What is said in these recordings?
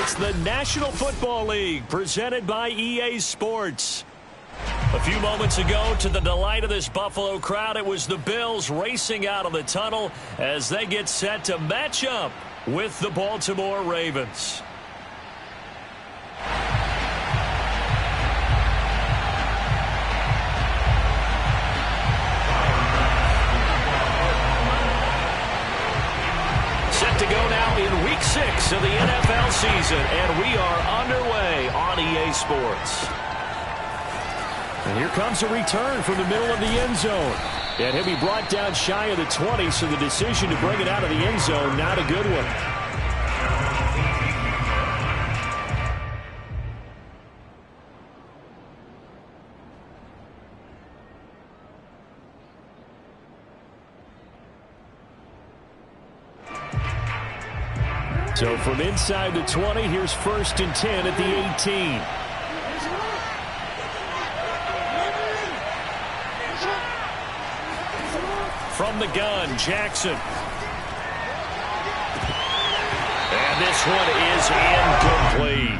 It's the National Football League presented by EA Sports. A few moments ago, to the delight of this Buffalo crowd, it was the Bills racing out of the tunnel as they get set to match up with the Baltimore Ravens. Set to go now in Week 6 of the NFL season, and we are underway on EA Sports. And here comes a return from the middle of the end zone. And he'll be brought down shy of the 20, so the decision to bring it out of the end zone, not a good one. So from inside the 20, here's 1st and 10 at the 18. From the gun, Jackson. And this one is incomplete.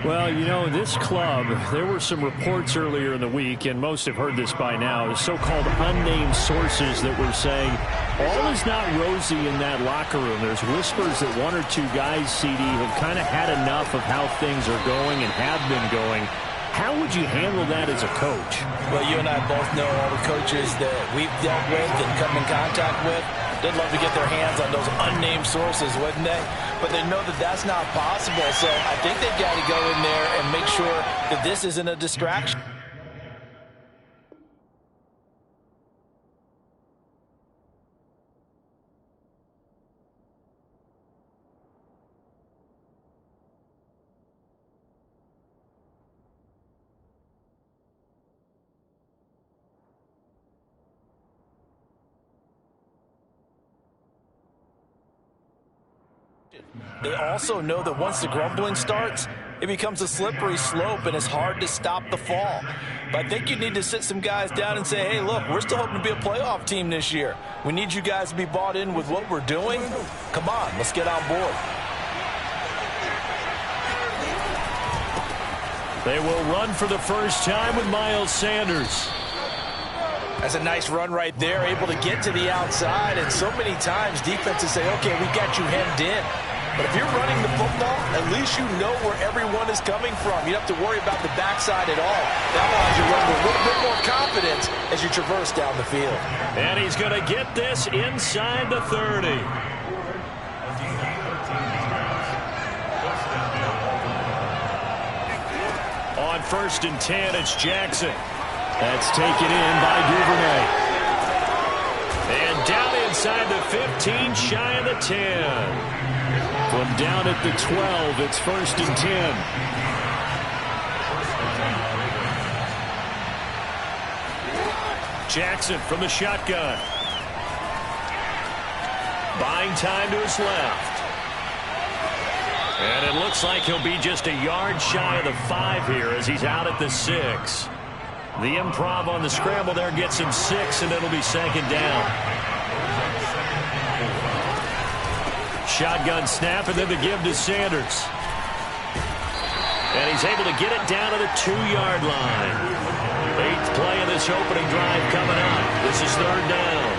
Well, you know, this club, there were some reports earlier in the week, and most have heard this by now, the so-called unnamed sources that were saying all is not rosy in that locker room. There's whispers that one or two guys, CD, have kind of had enough of how things are going and have been going. How would you handle that as a coach? Well, you and I both know all the coaches that we've dealt with and come in contact with. They'd love to get their hands on those unnamed sources, wouldn't they? But they know that that's not possible. So I think they've got to go in there and make sure that this isn't a distraction. They also know that once the grumbling starts, it becomes a slippery slope and it's hard to stop the fall. But I think you need to sit some guys down and say, hey, look, we're still hoping to be a playoff team this year. We need you guys to be bought in with what we're doing. Come on, let's get on board. They will run for the first time with Miles Sanders. That's a nice run right there, able to get to the outside. And so many times defenses say, okay, we got you hemmed in. But if you're running the football, at least you know where everyone is coming from. You don't have to worry about the backside at all. That allows you to run with a little bit more confidence as you traverse down the field. And he's going to get this inside the 30. On 1st and 10, it's Jackson. That's taken in by Duvernay. And down inside the 15, shy of the 10. From down at the 12, it's 1st and 10. Jackson from the shotgun. Buying time to his left. And it looks like he'll be just a yard shy of the 5 here as he's out at the 6. The improv on the scramble there gets him 6, and it'll be 2nd down. Shotgun snap, and then the give to Sanders. And he's able to get it down to the 2-yard line. 8th play of this opening drive coming up. This is 3rd down.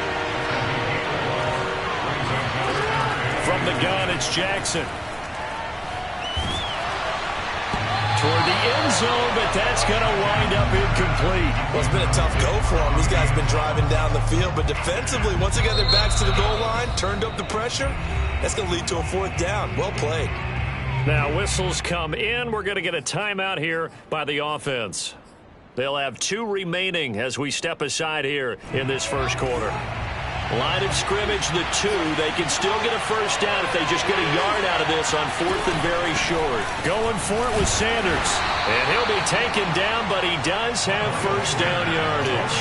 From the gun, it's Jackson. Toward the end zone, but that's going to wind up incomplete. Well, it's been a tough go for them. These guys have been driving down the field, but defensively, once they got their backs to the goal line, turned up the pressure, that's going to lead to a 4th down. Well played. Now, whistles come in. We're going to get a timeout here by the offense. They'll have 2 remaining as we step aside here in this first quarter. Line of scrimmage, the 2. They can still get a 1st down if they just get a yard out of this on 4th and very short. Going for it with Sanders. And he'll be taken down, but he does have 1st down yardage.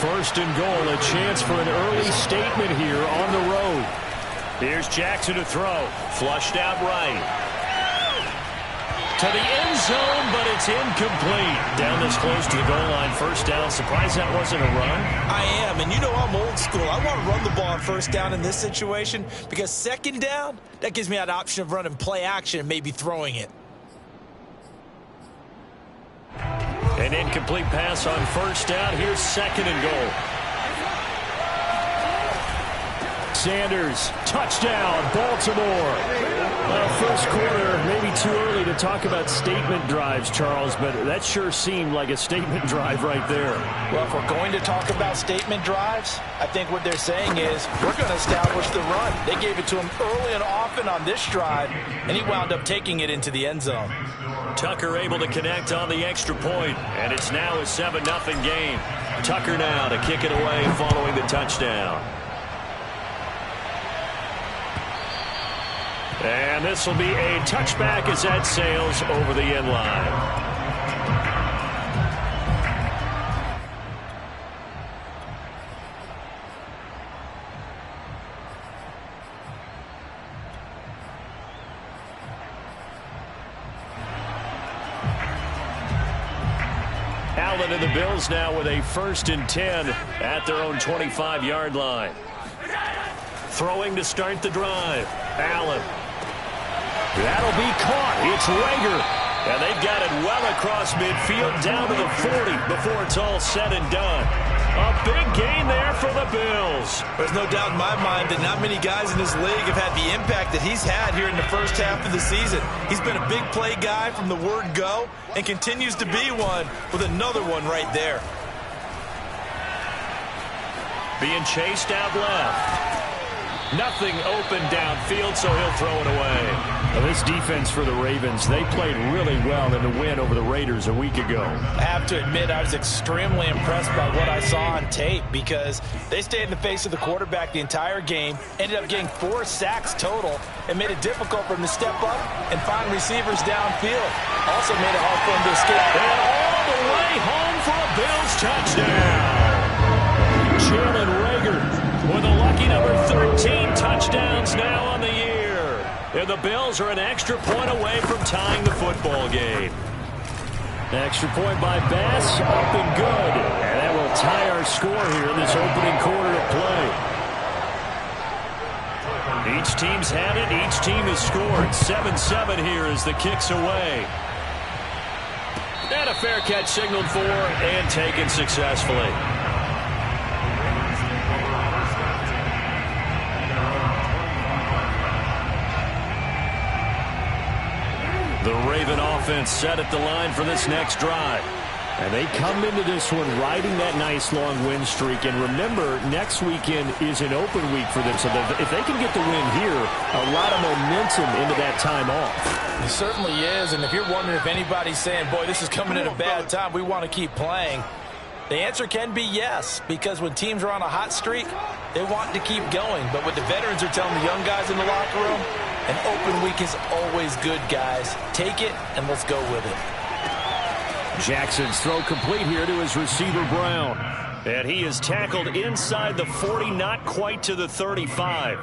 1st and goal, a chance for an early statement here on the road. Here's Jackson to throw. Flushed out right. To the end zone, but it's incomplete. Down this close to the goal line, first down. Surprised that wasn't a run? I am, and you know I'm old school. I want to run the ball on first down in this situation because second down, that gives me that option of running play action and maybe throwing it. An incomplete pass on first down. Here's second and goal. Sanders, touchdown, Baltimore. Well, first quarter, maybe too early to talk about statement drives, Charles, but that sure seemed like a statement drive right there. Well, if we're going to talk about statement drives, I think what they're saying is we're going to establish the run. They gave it to him early and often on this drive, and he wound up taking it into the end zone. Tucker able to connect on the extra point, and it's now a 7-0 game. Tucker now to kick it away following the touchdown. And this will be a touchback as that sails over the end line. Allen and the Bills now with a 1st and 10 at their own 25-yard line. Throwing to start the drive. Allen. That'll be caught. It's Rager. And they've got it well across midfield down to the 40 before it's all said and done. A big gain there for the Bills. There's no doubt in my mind that not many guys in this league have had the impact that he's had here in the first half of the season. He's been a big play guy from the word go and continues to be one with another one right there. Being chased out left. Nothing open downfield, so he'll throw it away. Well, this defense for the Ravens, they played really well in the win over the Raiders a week ago. I have to admit, I was extremely impressed by what I saw on tape because they stayed in the face of the quarterback the entire game, ended up getting 4 sacks total, and made it difficult for him to step up and find receivers downfield. Also made it hard for him to escape. And all the way home for a Bills touchdown. Jalen Rager with a lucky number 13 touchdowns now on the year. And the Bills are an extra point away from tying the football game. Extra point by Bass, up and good. And that will tie our score here in this opening quarter of play. Each team's had it. Each team has scored. 7-7 here as the kick's away. And a fair catch signaled for and taken successfully. The Raven offense set at the line for this next drive. And they come into this one riding that nice long win streak. And remember, next weekend is an open week for them. So if they can get the win here, a lot of momentum into that time off. It certainly is. And if you're wondering if anybody's saying, boy, this is coming at a bad time, we want to keep playing, the answer can be yes. Because when teams are on a hot streak, they want to keep going. But what the veterans are telling the young guys in the locker room, an open week is always good, guys. Take it, and let's go with it. Jackson's throw complete here to his receiver, Brown. And he is tackled inside the 40, not quite to the 35.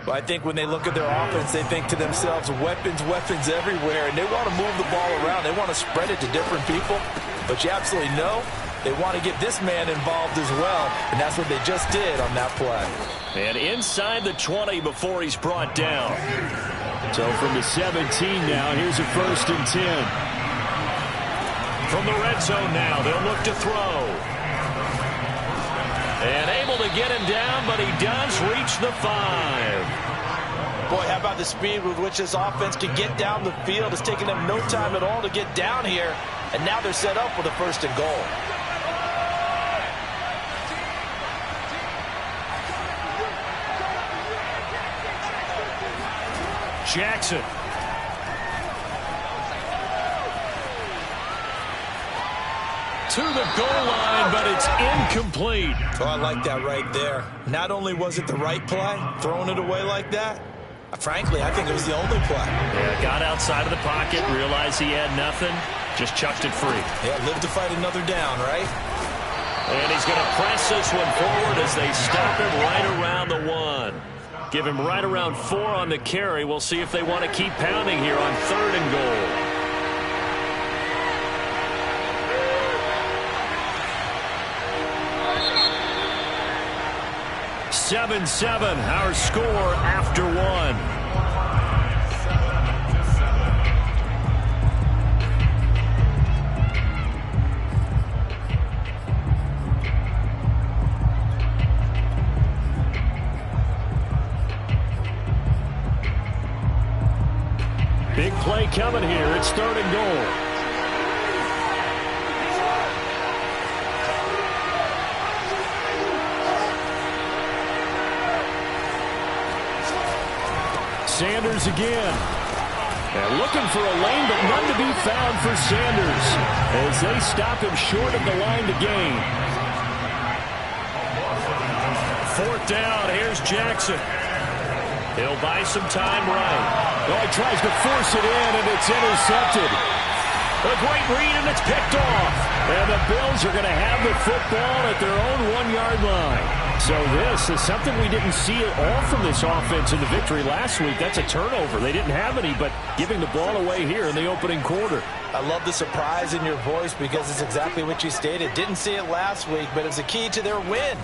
Well, I think when they look at their offense, they think to themselves, weapons, weapons everywhere. And they want to move the ball around. They want to spread it to different people. But you absolutely know they want to get this man involved as well. And that's what they just did on that play. And inside the 20 before he's brought down. So from the 17 now, here's a 1st and 10. From the red zone now, they'll look to throw. And able to get him down, but he does reach the 5. Boy, how about the speed with which this offense can get down the field? It's taken them no time at all to get down here. And now they're set up with a 1st and goal. Jackson. To the goal line, but it's incomplete. Oh, I like that right there. Not only was it the right play, throwing it away like that, frankly, I think it was the only play. Yeah, got outside of the pocket, realized he had nothing, just chucked it free. Yeah, live to fight another down, right? And he's going to press this one forward as they stop him right around the 1. Give him right around 4 on the carry. We'll see if they want to keep pounding here on 3rd and goal. 7-7, our score after one. Big play coming here. It's 3rd and goal. Sanders again. And looking for a lane, but none to be found for Sanders as they stop him short of the line to gain. 4th down. Here's Jackson. He'll buy some time right. Oh, he tries to force it in, and it's intercepted. A great read, and it's picked off. And the Bills are going to have the football at their own 1-yard line. So this is something we didn't see at all from this offense in the victory last week. That's a turnover. They didn't have any, but giving the ball away here in the opening quarter. I love the surprise in your voice because it's exactly what you stated. Didn't see it last week, but it's a key to their win.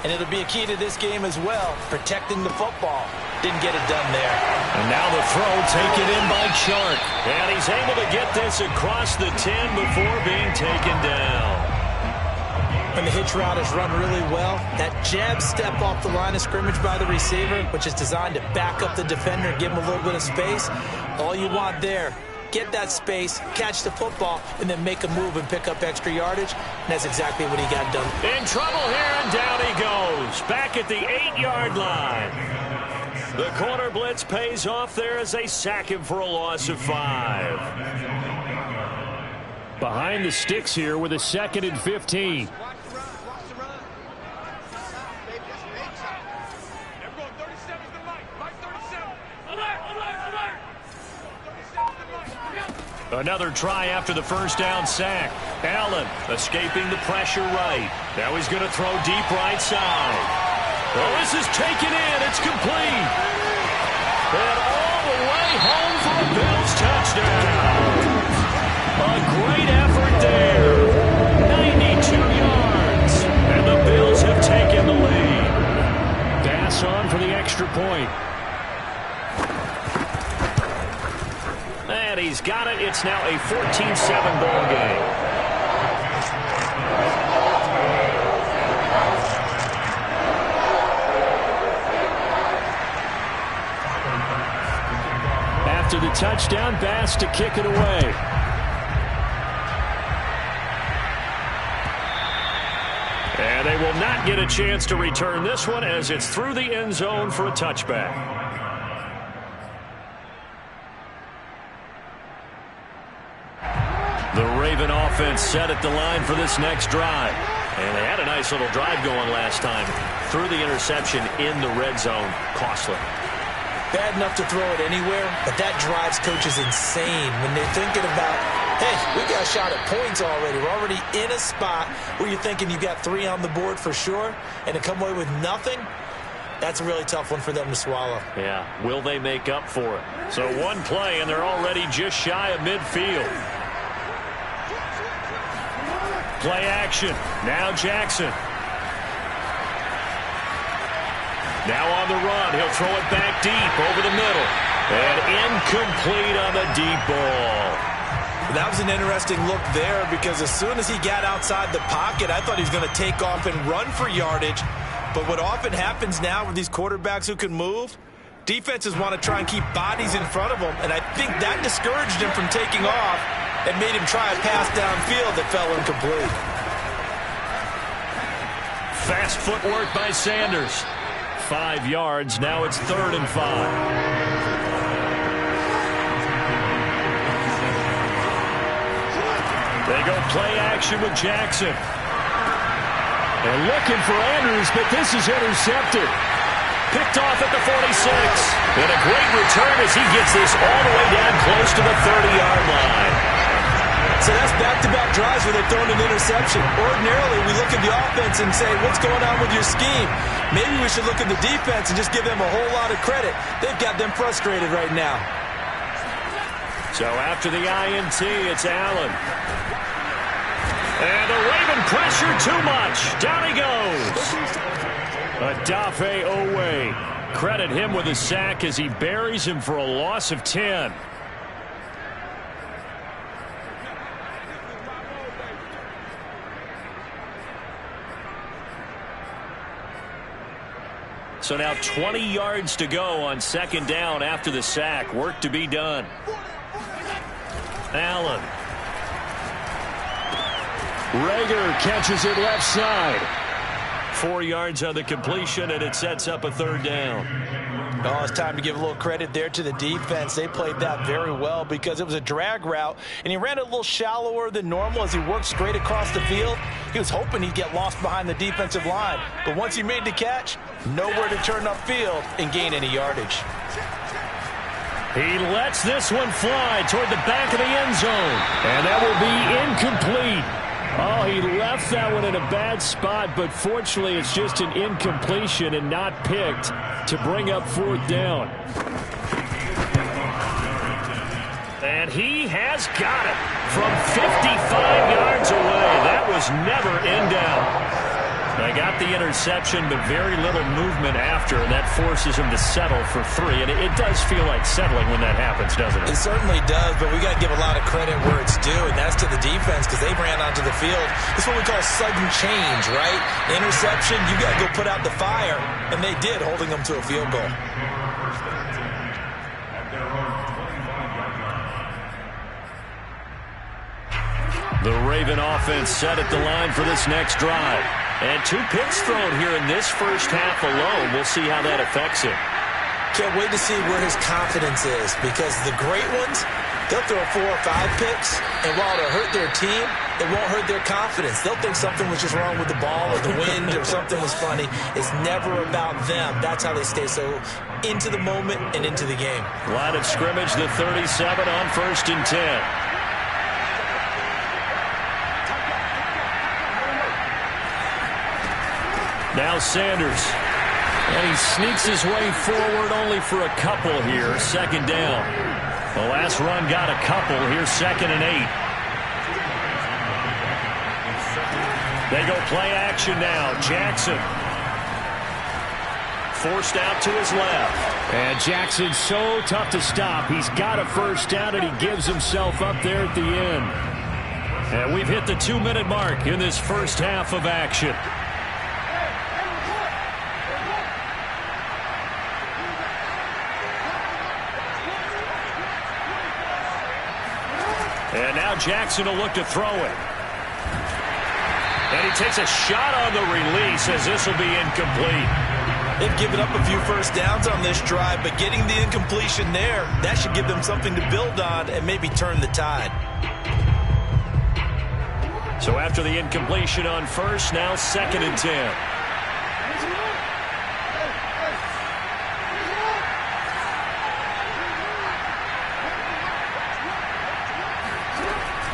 And it'll be a key to this game as well, protecting the football. Didn't get it done there. And now the throw taken in by Chark. And he's able to get this across the 10 before being taken down. When the hitch route is run really well, that jab step off the line of scrimmage by the receiver, which is designed to back up the defender, give him a little bit of space, all you want there. Get that space, catch the football, and then make a move and pick up extra yardage. And that's exactly what he got done. In trouble here, and down he goes. Back at the 8-yard line. The corner blitz pays off there as they sack him for a loss of 5. Behind the sticks here with a 2nd and 15. Another try after the 1st down sack. Allen escaping the pressure right. Now he's going to throw deep right side. Oh, this is taken in. It's complete. And all the way home for a Bills touchdown. A great effort there. 92 yards. And the Bills have taken the lead. Pass on for the extra point. And he's got it. It's now a 14-7 ball game. After the touchdown, Bass to kick it away. And they will not get a chance to return this one as it's through the end zone for a touchback. The Raven offense set at the line for this next drive. And they had a nice little drive going last time. Threw the interception in the red zone. Costly. Bad enough to throw it anywhere, but that drives coaches insane when they're thinking about, hey, we got a shot at points already. We're already in a spot where you're thinking you got 3 on the board for sure, and to come away with nothing, that's a really tough one for them to swallow. Yeah, will they make up for it? So one play, and they're already just shy of midfield. Play action. Now Jackson. Now on the run. He'll throw it back deep over the middle. And incomplete on the deep ball. That was an interesting look there because as soon as he got outside the pocket, I thought he was going to take off and run for yardage. But what often happens now with these quarterbacks who can move, defenses want to try and keep bodies in front of them. And I think that discouraged him from taking off and made him try a pass downfield that fell incomplete. Fast footwork by Sanders. 5 yards. Now it's 3rd and 5. They go play action with Jackson. And looking for Andrews, but this is intercepted. Picked off at the 46. And a great return as he gets this all the way down close to the 30-yard line. So that's back-to-back drives where they're throwing an interception. Ordinarily, we look at the offense and say, what's going on with your scheme? Maybe we should look at the defense and just give them a whole lot of credit. They've got them frustrated right now. So after the INT, it's Allen. And the Raven pressure too much. Down he goes. A Odafe Owe. Credit him with a sack as he buries him for a loss of 10. So now 20 yards to go on second down after the sack. Work to be done. Allen. Rager catches it left side. 4 yards on the completion, and it sets up a third down. Oh, it's time to give a little credit there to the defense. They played that very well because it was a drag route, and he ran it a little shallower than normal as he worked straight across the field. He was hoping he'd get lost behind the defensive line, but once he made the catch, nowhere to turn upfield and gain any yardage. He lets this one fly toward the back of the end zone, and that will be incomplete. Oh, he left that one in a bad spot, but fortunately it's just an incompletion and not picked to bring up fourth down. And he has got it from 55 yards away. That was never in down. They got the interception, but very little movement after, and that forces him to settle for 3. And it does feel like settling when that happens, doesn't it? It certainly does, but we got to give a lot of credit where it's due, and that's to the defense because they ran onto the field. It's what we call sudden change, right? Interception, you got to go put out the fire, and they did, holding them to a field goal. The Raven offense set at the line for this next drive. And 2 picks thrown here in this first half alone. We'll see how that affects him. Can't wait to see where his confidence is because the great ones, they'll throw 4 or 5 picks, and while it'll hurt their team, it won't hurt their confidence. They'll think something was just wrong with the ball or the wind or something was funny. It's never about them. That's how they stay so into the moment and into the game. Line of scrimmage, the 37 on 1st and 10. Now Sanders. And he sneaks his way forward only for a couple here. Second down. The last run got a couple. Here's 2nd and 8. They go play action now. Jackson. Forced out to his left. And Jackson's so tough to stop. He's got a first down, and he gives himself up there at the end. And we've hit the 2-minute mark in this first half of action. And now Jackson will look to throw it. And he takes a shot on the release as this will be incomplete. They've given up a few first downs on this drive, but getting the incompletion there, that should give them something to build on and maybe turn the tide. So after the incompletion on first, now 2nd and 10.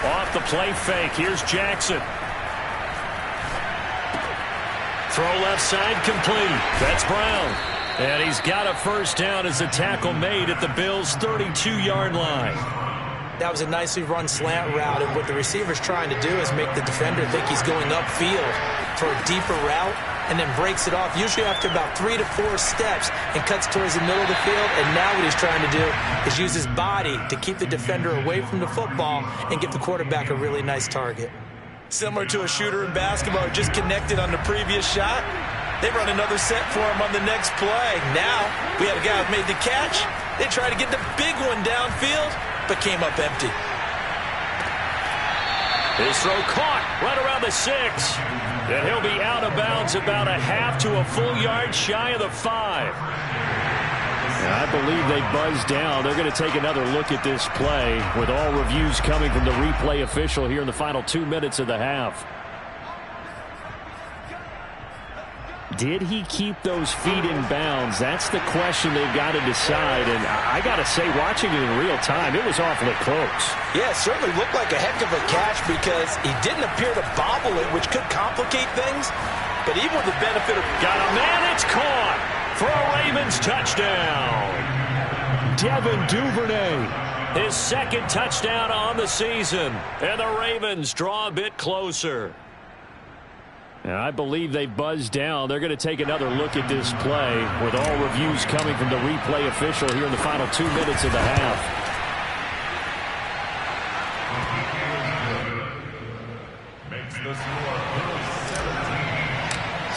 Off the play fake. Here's Jackson. Throw left side complete. That's Brown. And he's got a first down as the tackle made at the Bills' 32-yard line. That was a nicely run slant route, and what the receiver's trying to do is make the defender think he's going upfield for a deeper route and then breaks it off, usually after about 3 to 4 steps, and cuts towards the middle of the field. And now what he's trying to do is use his body to keep the defender away from the football and give the quarterback a really nice target. Similar to a shooter in basketball who just connected on the previous shot. They run another set for him on the next play. Now we had a guy who made the catch. They tried to get the big one downfield, but came up empty. His throw caught right around the 6. And he'll be out of bounds about a half to a full yard shy of the 5. And I believe they buzzed down. They're going to take another look at this play with all reviews coming from the replay official here in the final 2 minutes of the half. Did he keep those feet in bounds? That's the question they've got to decide. And I got to say, watching it in real time, it was awfully close. Yeah, it certainly looked like a heck of a catch because he didn't appear to bobble it, which could complicate things. But even with the benefit of... Got a man, it's caught for a Ravens touchdown. Devin Duvernay, his 2nd touchdown on the season. And the Ravens draw a bit closer. And I believe they buzzed down. They're going to take another look at this play with all reviews coming from the replay official here in the final 2 minutes of the half.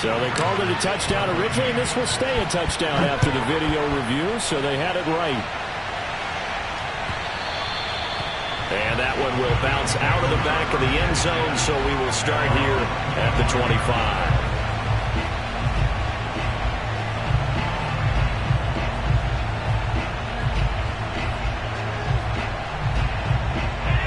So they called it a touchdown originally, and this will stay a touchdown after the video review, so they had it right. And that one will bounce out of the back of the end zone, so we will start here at the 25.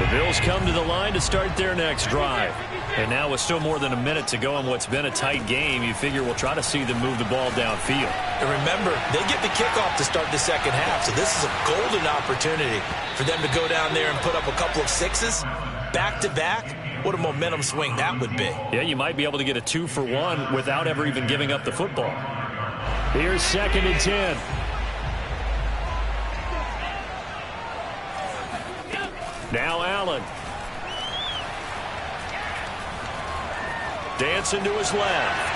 The Bills come to the line to start their next drive. And now with still more than a minute to go in what's been a tight game, you figure we'll try to see them move the ball downfield. And remember, they get the kickoff to start the second half, so this is a golden opportunity for them to go down there and put up a couple of sixes back-to-back. What a momentum swing that would be. Yeah, you might be able to get a 2-for-1 without ever even giving up the football. Here's 2nd and 10. Now Allen. Dancing to his left.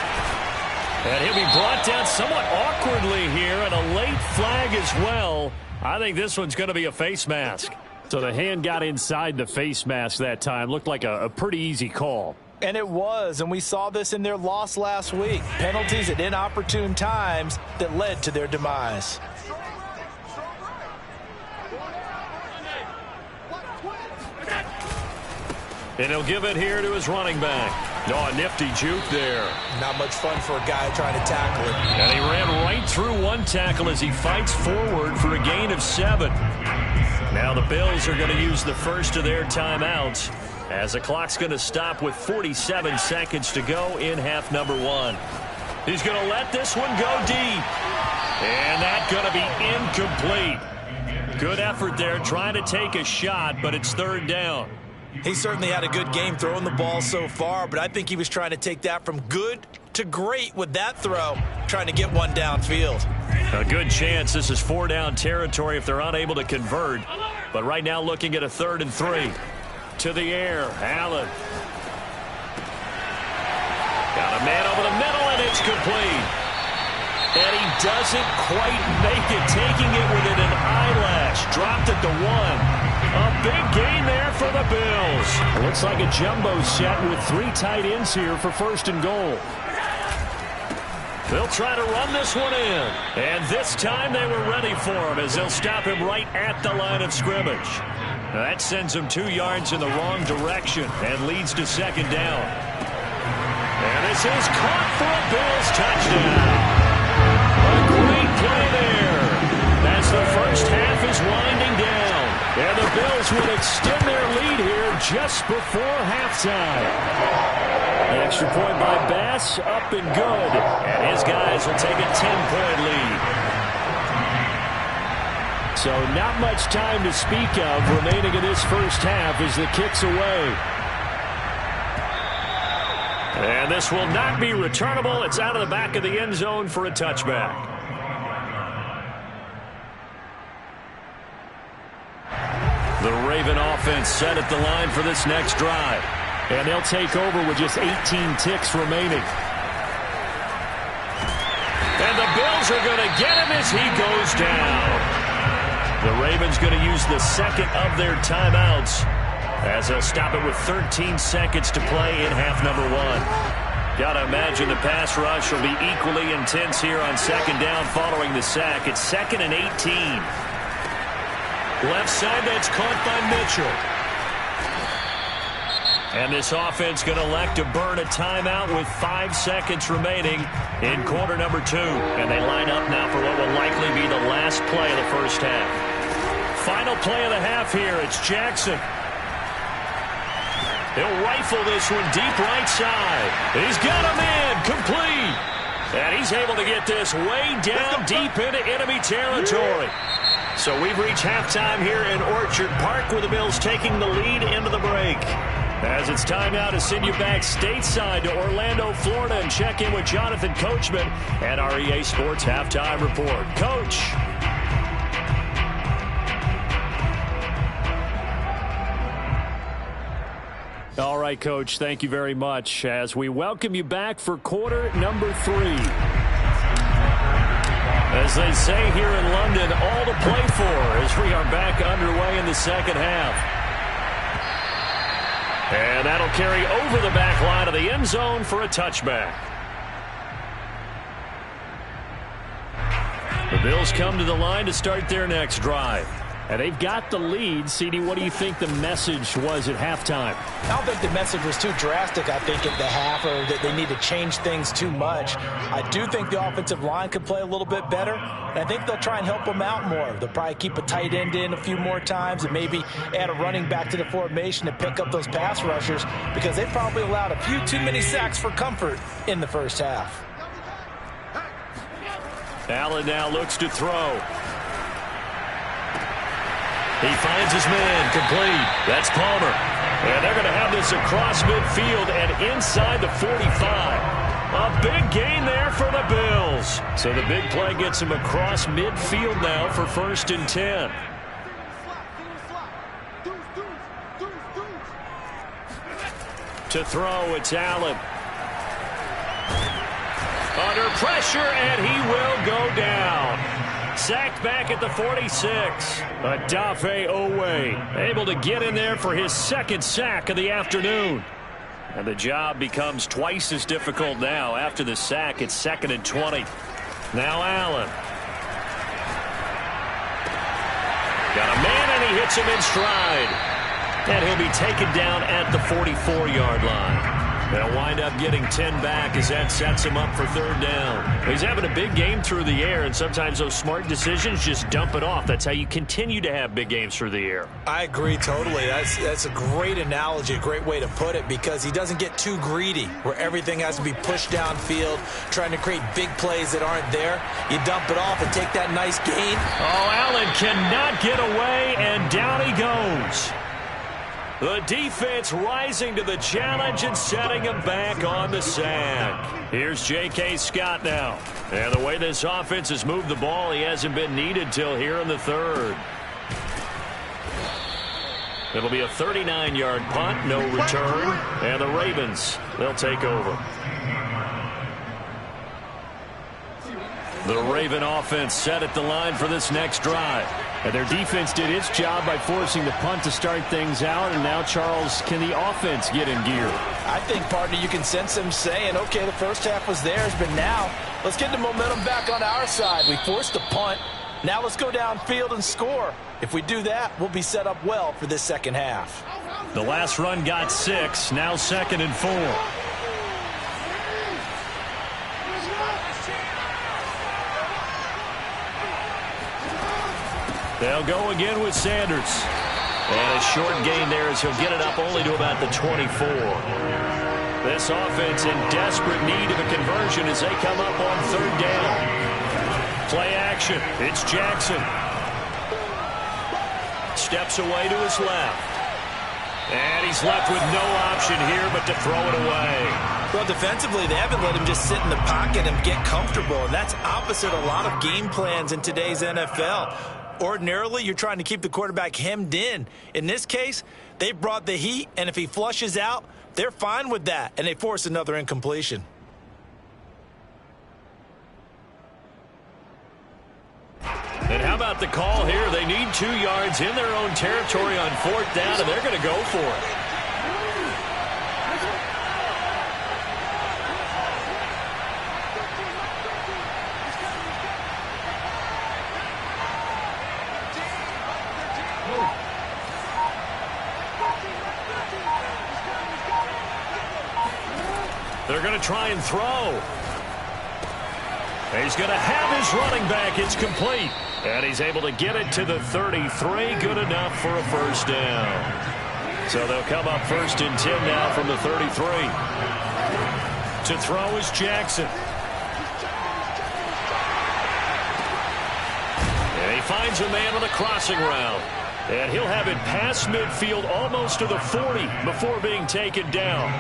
And he'll be brought down somewhat awkwardly here, and a late flag as well. I think this one's going to be a face mask. So the hand got inside the face mask that time. Looked like a pretty easy call. And it was, and we saw this in their loss last week. Penalties at inopportune times that led to their demise. And he'll give it here to his running back. Oh, a nifty juke there. Not much fun for a guy trying to tackle it. And he ran right through one tackle as he fights forward for a gain of 7. Now the Bills are going to use the first of their timeouts as the clock's going to stop with 47 seconds to go in half number 1. He's going to let this one go deep. And that's going to be incomplete. Good effort there trying to take a shot, but it's 3rd down. He certainly had a good game throwing the ball so far, but I think he was trying to take that from good to great with that throw, trying to get one downfield. A good chance this is 4-down territory if they're unable to convert. But right now looking at a 3rd and 3. To the air, Allen. Got a man over the middle, and it's complete. And he doesn't quite make it, taking it within an eyelash. Dropped it to 1. A big gain there for the Bills. It looks like a jumbo set with 3 tight ends here for 1st and goal. They'll try to run this one in. And this time they were ready for him as they'll stop him right at the line of scrimmage. Now that sends him 2 yards in the wrong direction and leads to 2nd down. And this is caught for a Bills touchdown. A great play there as the first half is winding down. And the Bills would extend their lead here just before halftime. An extra point by Bass, up and good. And his guys will take a 10-point lead. So not much time to speak of remaining in this first half as the kick's away. And this will not be returnable. It's out of the back of the end zone for a touchback. The Raven offense set at the line for this next drive. And they'll take over with just 18 ticks remaining. And the Bills are going to get him as he goes down. The Ravens going to use the second of their timeouts as they'll stop it with 13 seconds to play in half number 1. Got to imagine the pass rush will be equally intense here on 2nd down following the sack. It's 2nd and 18. Left side, that's caught by Mitchell. And this offense going to elect to burn a timeout with 5 seconds remaining in quarter number 2. And they line up now for what will likely be the last play of the first half. Final play of the half here. It's Jackson. He'll rifle this one deep right side. He's got a man complete. And he's able to get this way down deep into enemy territory. So we've reached halftime here in Orchard Park with the Bills taking the lead into the break. As it's time now to send you back stateside to Orlando, Florida, and check in with Jonathan Coachman at our EA Sports Halftime Report. Coach. All right, Coach, thank you very much as we welcome you back for quarter number 3. As they say here in London, all to play for as we are back underway in the second half. And that'll carry over the back line of the end zone for a touchback. The Bills come to the line to start their next drive. And they've got the lead. CD, what do you think the message was at halftime? I don't think the message was too drastic, I think, at the half, or that they need to change things too much. I do think the offensive line could play a little bit better, and I think they'll try and help them out more. They'll probably keep a tight end in a few more times and maybe add a running back to the formation to pick up those pass rushers, because they probably allowed a few too many sacks for comfort in the first half. Allen now looks to throw. He finds his man, complete. That's Palmer. And they're going to have this across midfield and inside the 45. A big gain there for the Bills. So the big play gets him across midfield now for 1st and 10. To throw, it's Allen. Under pressure, and he will go down. Sacked back at the 46. Adafe Owe able to get in there for his 2nd sack of the afternoon. And the job becomes twice as difficult now. After the sack, it's 2nd and 20. Now Allen. Got a man, and he hits him in stride. And he'll be taken down at the 44-yard line. They'll wind up getting 10 back as that sets him up for 3rd down. He's having a big game through the air, and sometimes those smart decisions just dump it off. That's how you continue to have big games through the air. I agree totally. That's a great analogy, a great way to put it, because he doesn't get too greedy where everything has to be pushed downfield, trying to create big plays that aren't there. You dump it off and take that nice gain. Oh, Allen cannot get away, and down he goes. The defense rising to the challenge and setting him back on the sack. Here's J.K. Scott now. And the way this offense has moved the ball, he hasn't been needed till here in the 3rd. It'll be a 39-yard punt, no return. And the Ravens, they'll take over. The Raven offense set at the line for this next drive. And their defense did its job by forcing the punt to start things out. And now, Charles, can the offense get in gear? I think, partner, you can sense them saying, okay, the first half was theirs, but now let's get the momentum back on our side. We forced the punt. Now let's go downfield and score. If we do that, we'll be set up well for this second half. The last run got 6. Now 2nd and 4. They'll go again with Sanders. And a short gain there as he'll get it up only to about the 24. This offense in desperate need of a conversion as they come up on 3rd down. Play action. It's Jackson. Steps away to his left. And he's left with no option here but to throw it away. Well, defensively, they haven't let him just sit in the pocket and get comfortable. And that's opposite a lot of game plans in today's NFL. Ordinarily, you're trying to keep the quarterback hemmed in. In this case, they brought the heat, and if he flushes out, they're fine with that, and they force another incompletion. And how about the call here? They need 2 yards in their own territory on 4th down, and they're going to go for it. They're going to try and throw. He's going to have his running back. It's complete. And he's able to get it to the 33. Good enough for a 1st down. So they'll come up 1st and 10 now from the 33. To throw is Jackson. And he finds a man on the crossing route. And he'll have it past midfield almost to the 40 before being taken down.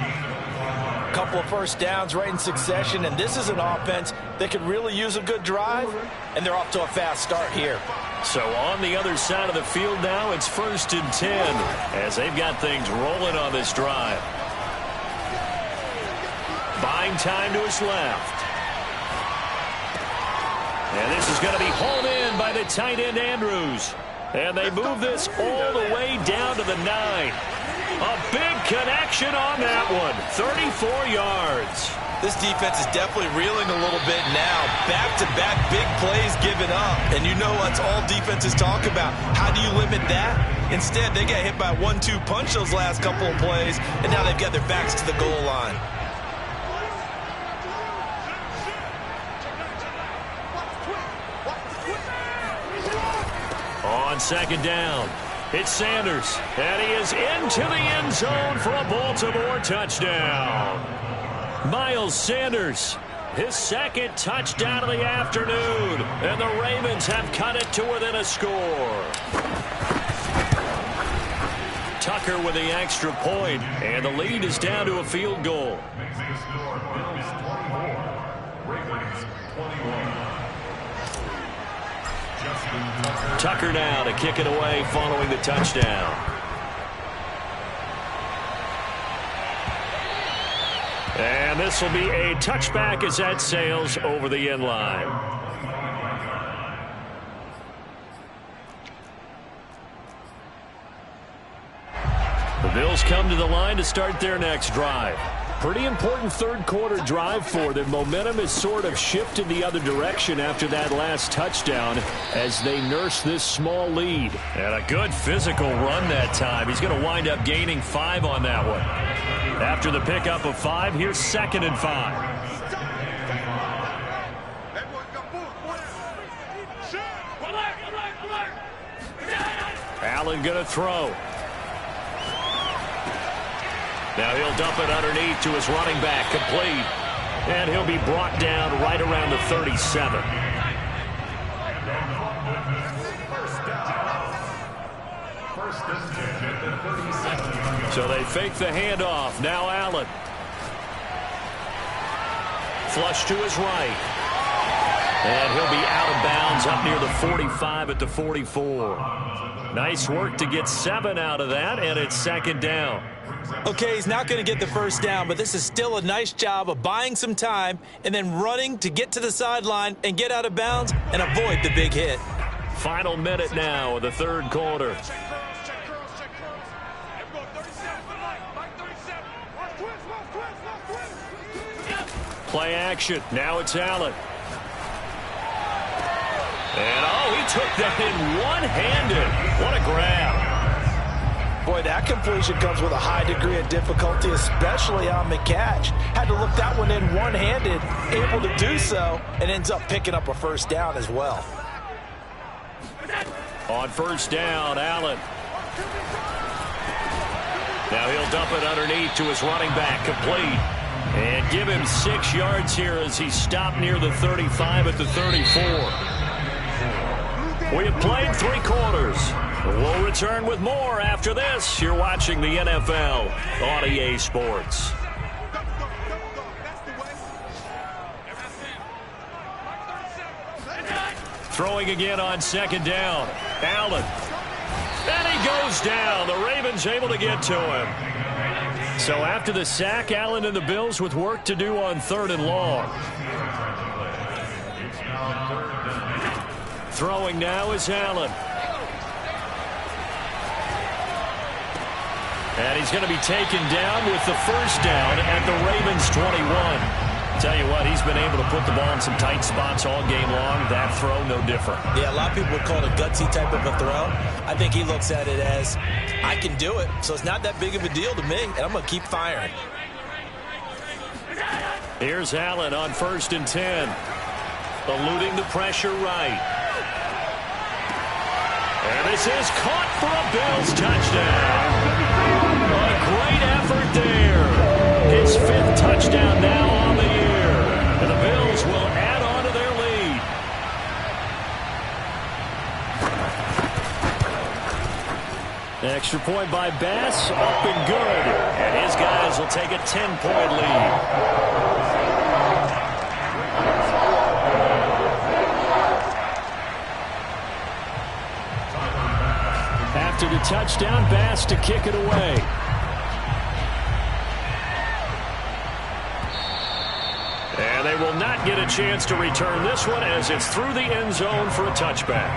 Couple of 1st downs right in succession, and this is an offense They could really use a good drive, and they're off to a fast start here. So on the other side of the field now, it's 1st and 10 as they've got things rolling on this drive. Buying time to his left. And this is going to be hauled in by the tight end Andrews. And they move this all the way down to the 9. A big connection on that one. 34 yards. This defense is definitely reeling a little bit now. Back-to-back big plays given up. And you know that's all defenses talk about. How do you limit that? Instead, they got hit by a 1-2 punch those last couple of plays, and now they've got their backs to the goal line. On 2nd down, it's Sanders, and he is into the end zone for a Baltimore touchdown. Miles Sanders, his 2nd touchdown of the afternoon, and the Ravens have cut it to within a score. Tucker with the extra point, and the lead is down to a field goal. Tucker now to kick it away following the touchdown. And this will be a touchback as that sails over the end line. The Bills come to the line to start their next drive. Pretty important third quarter drive for them. Momentum has sort of shifted the other direction after that last touchdown as they nurse this small lead. And a good physical run that time. He's going to wind up gaining 5 on that one. After the pickup of 5, here's 2nd and 5. Allen going to throw. Now he'll dump it underneath to his running back, complete. And he'll be brought down right around the 37. So they fake the handoff. Now Allen. Flush to his right. And he'll be out of bounds up near the 45 at the 44. Nice work to get 7 out of that, and it's 2nd down. Okay, he's not going to get the first down, but this is still a nice job of buying some time and then running to get to the sideline and get out of bounds and avoid the big hit. Final minute now of the third quarter. Play action. Now it's Allen. And, oh, he took that in one-handed. What a grab. Boy, that completion comes with a high degree of difficulty, especially on the catch. Had to look that one in one-handed, able to do so, and ends up picking up a first down as well. On first down, Allen. Now he'll dump it underneath to his running back, complete. And give him 6 yards here as he stopped near the 35 at the 34. We have played 3 quarters. We'll return with more after this. You're watching the NFL on EA Sports. Throwing again on 2nd down. Allen. And he goes down. The Ravens able to get to him. So after the sack, Allen and the Bills with work to do on 3rd and long. Throwing now is Allen. And he's going to be taken down with the first down at the Ravens 21. Tell you what, he's been able to put the ball in some tight spots all game long. That throw, no different. Yeah, a lot of people would call it a gutsy type of a throw. I think he looks at it as, I can do it, so it's not that big of a deal to me, and I'm going to keep firing. Here's Allen on 1st and 10. Eluding the pressure right. And this is caught for a Bills touchdown. A great effort there. His 5th touchdown now on the year. And the Bills will add on to their lead. Extra point by Bass, up and good. And his guys will take a 10-point lead. touchdown, Bass to kick it away. And they will not get a chance to return this one as it's through the end zone for a touchback.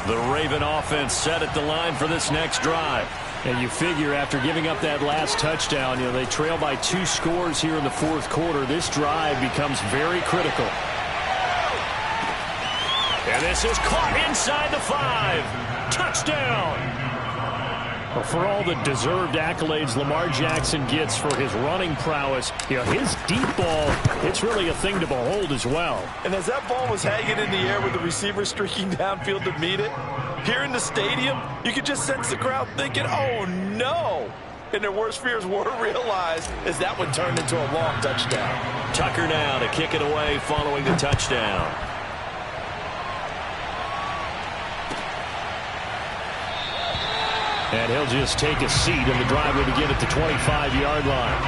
The Raven offense set at the line for this next drive. And you figure after giving up that last touchdown, they trail by 2 scores here in the fourth quarter. This drive becomes very critical. And this is caught inside the 5. Touchdown. Well, for all the deserved accolades Lamar Jackson gets for his running prowess, his deep ball, it's really a thing to behold as well. And as that ball was hanging in the air with the receiver streaking downfield to meet it, here in the stadium, you could just sense the crowd thinking, oh, no. And their worst fears were realized as that one turned into a long touchdown. Tucker now to kick it away following the touchdown. And he'll just take a seat, and the drive will begin at the 25-yard line.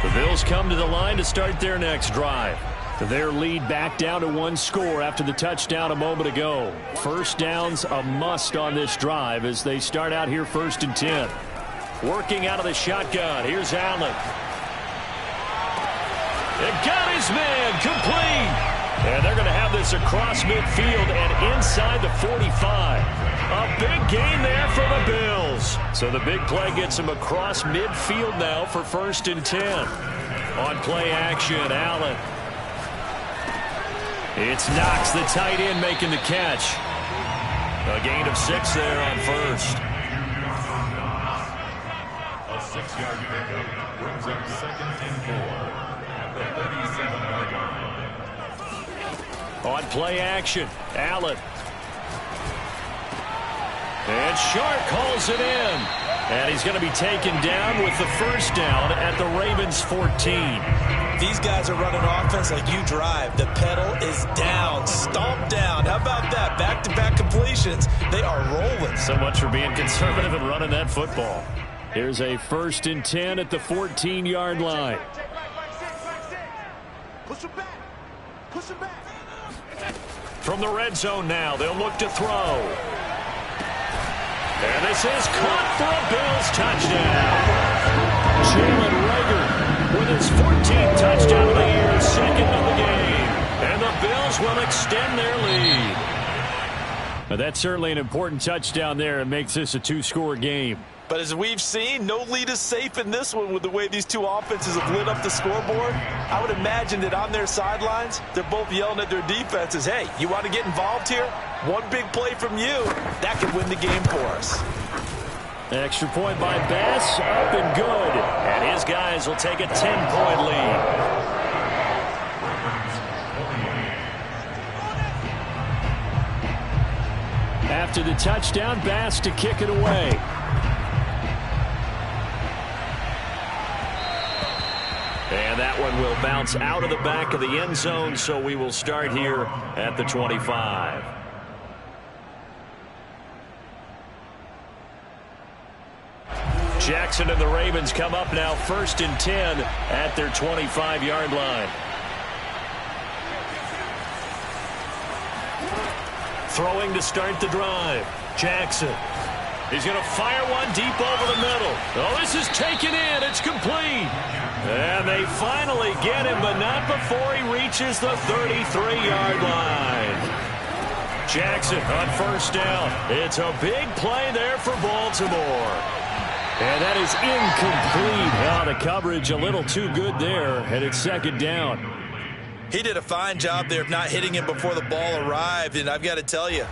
The Bills come to the line to start their next drive. Their lead back down to 1 score after the touchdown a moment ago. First down's a must on this drive as they start out here 1st and 10. Working out of the shotgun. Here's Allen. It got his man complete. And they're going to have this across midfield and inside the 45. A big gain there for the Bills. So the big play gets him across midfield now for 1st and 10. On play action, Allen. It's Knox, the tight end, making the catch. A gain of 6 there on first. A 6-yard pickup brings up 2nd and 4 at the 37-yard line. On play action, Allen. And Sharp calls it in. And he's going to be taken down with the first down at the Ravens' 14. These guys are running offense like you drive. The pedal is down, stomped down. How about that? Back-to-back completions. They are rolling. So much for being conservative and running that football. Here's a 1st and 10 at the 14-yard line. Push him back. Push him back. From the red zone now, they'll look to throw. And this is caught for a Bills touchdown. Jalen Reagor with his 14th touchdown of the year, 2nd of the game. And the Bills will extend their lead. Now, that's certainly an important touchdown there. It makes this a 2-score game. But as we've seen, no lead is safe in this one with the way these two offenses have lit up the scoreboard. I would imagine that on their sidelines, they're both yelling at their defenses, hey, you want to get involved here? One big play from you, that could win the game for us. Extra point by Bass, up and good. And his guys will take a 10-point lead. After the touchdown, Bass to kick it away. And that one will bounce out of the back of the end zone, so we will start here at the 25. Jackson and the Ravens come up now 1st and 10 at their 25-yard line. Throwing to start the drive. Jackson. He's going to fire one deep over the middle. Oh, this is taken in. It's complete. And they finally get him, but not before he reaches the 33-yard line. Jackson on 1st down. It's a big play there for Baltimore. And that is incomplete. Oh, the coverage a little too good there, and it's 2nd down. He did a fine job there of not hitting him before the ball arrived, and I've got to tell you,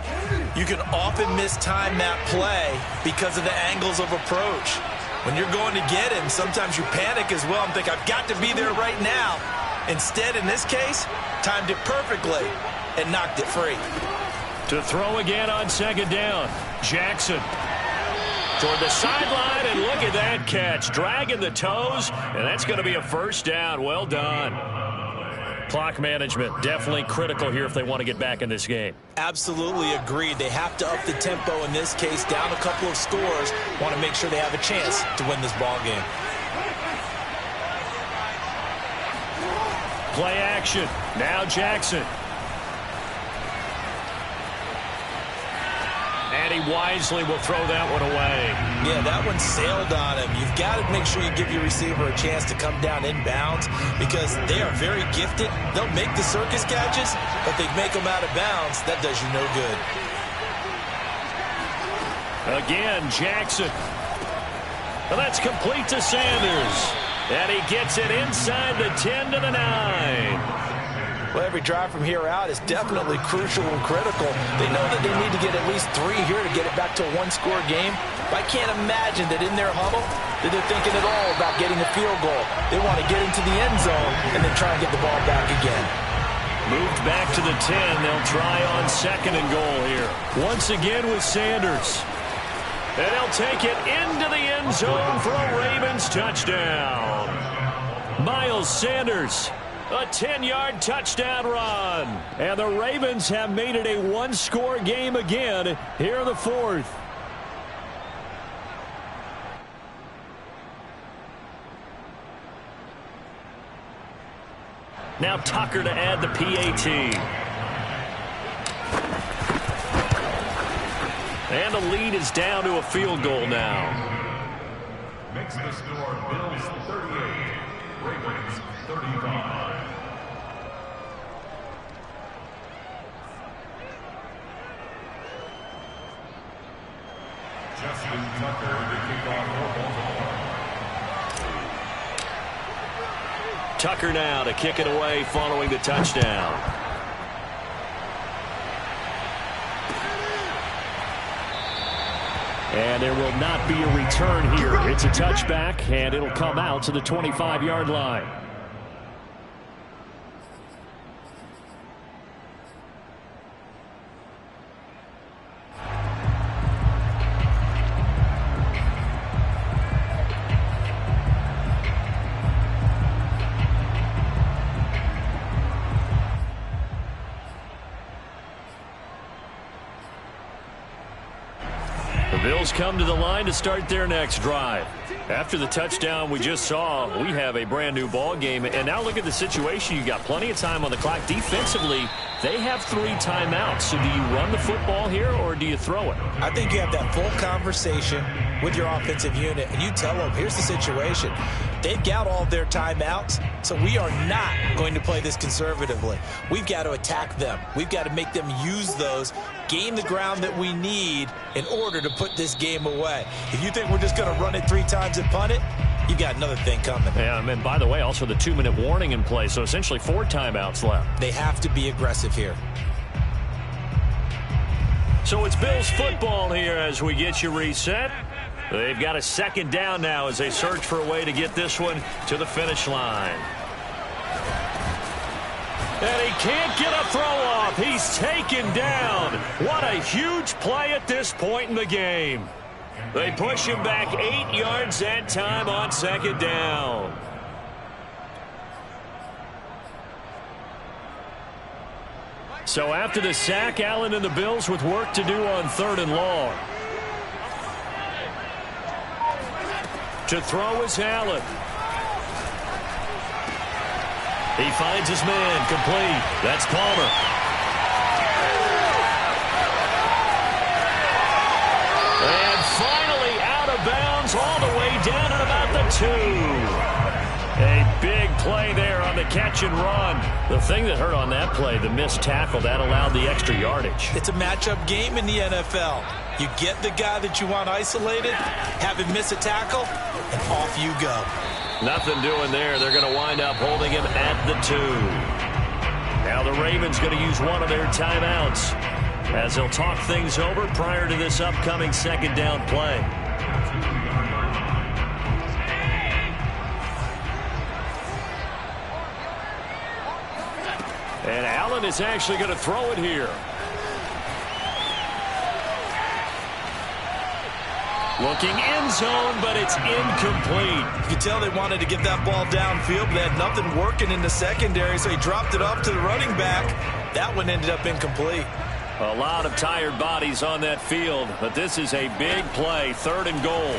you can often mistime that play because of the angles of approach. When you're going to get him, sometimes you panic as well and think, I've got to be there right now. Instead, in this case, timed it perfectly and knocked it free. To throw again on 2nd down, Jackson. Toward the sideline, and look at that catch. Dragging the toes, and that's going to be a first down. Well done. Clock management, definitely critical here if they want to get back in this game. Absolutely agreed. They have to up the tempo in this case, down a couple of scores. Want to make sure they have a chance to win this ball game. Play action. Now Jackson. And he wisely will throw that one away. Yeah, that one sailed on him. You've got to make sure you give your receiver a chance to come down inbounds because they are very gifted. They'll make the circus catches, but they make them out of bounds. That does you no good. Again, Jackson. Well, that's complete to Sanders. And he gets it inside the 10 to the 9. Well, every drive from here out is definitely crucial and critical. They know that they need to get at least 3 here to get it back to a one-score game. But I can't imagine that in their huddle that they're thinking at all about getting a field goal. They want to get into the end zone and then try and get the ball back again. Moved back to the 10. They'll try on 2nd and goal here. Once again with Sanders. And he'll take it into the end zone for a Ravens touchdown. Miles Sanders. A 10-yard touchdown run. And the Ravens have made it a one-score game again here in the 4th. Now Tucker to add the PAT. And the lead is down to a field goal now. Makes the score Bills 38, Ravens 35. Justin Tucker to kick off for Baltimore. Tucker now to kick it away following the touchdown. And there will not be a return here. It's a touchback, and it'll come out to the 25-yard line. Bills come to the line to start their next drive. After the touchdown we just saw, we have a brand new ball game. And now look at the situation. You got plenty of time on the clock. Defensively, they have 3 timeouts. So do you run the football here or do you throw it? I think you have that full conversation with your offensive unit, and you tell them, here's the situation. They've got all of their timeouts, so we are not going to play this conservatively. We've got to attack them. We've got to make them use those, gain the ground that we need in order to put this game away. If you think we're just going to run it 3 times and punt it, you got another thing coming. Yeah, and by the way, also the 2-minute warning in play, so essentially 4 timeouts left. They have to be aggressive here. So it's Bills football here as we get you reset. They've got a 2nd down now as they search for a way to get this one to the finish line. And he can't get a throw off. He's taken down. What a huge play at this point in the game. They push him back 8 yards that time on 2nd down. So after the sack, Allen and the Bills with work to do on 3rd and long. To throw is Allen. He finds his man, complete. That's Palmer. And finally out of bounds all the way down at about the 2. A big play there on the catch and run. The thing that hurt on that play, the missed tackle, that allowed the extra yardage. It's a matchup game in the NFL. You get the guy that you want isolated, have him miss a tackle, and off you go. Nothing doing there. They're going to wind up holding him at the 2. Now the Ravens going to use one of their timeouts as they'll talk things over prior to this upcoming 2nd down play. And Allen is actually going to throw it here. Looking end zone, but it's incomplete. You could tell they wanted to get that ball downfield, but they had nothing working in the secondary, so he dropped it off to the running back. That one ended up incomplete. A lot of tired bodies on that field, but this is a big play, 3rd and goal.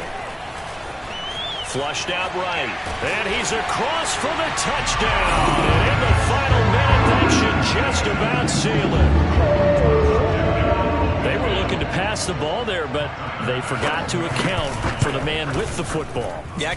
Flushed out right, and he's across for the touchdown. And in the final minute, that should just about seal it. They were looking to pass the ball there, but they forgot to account for the man with the football. Yeah.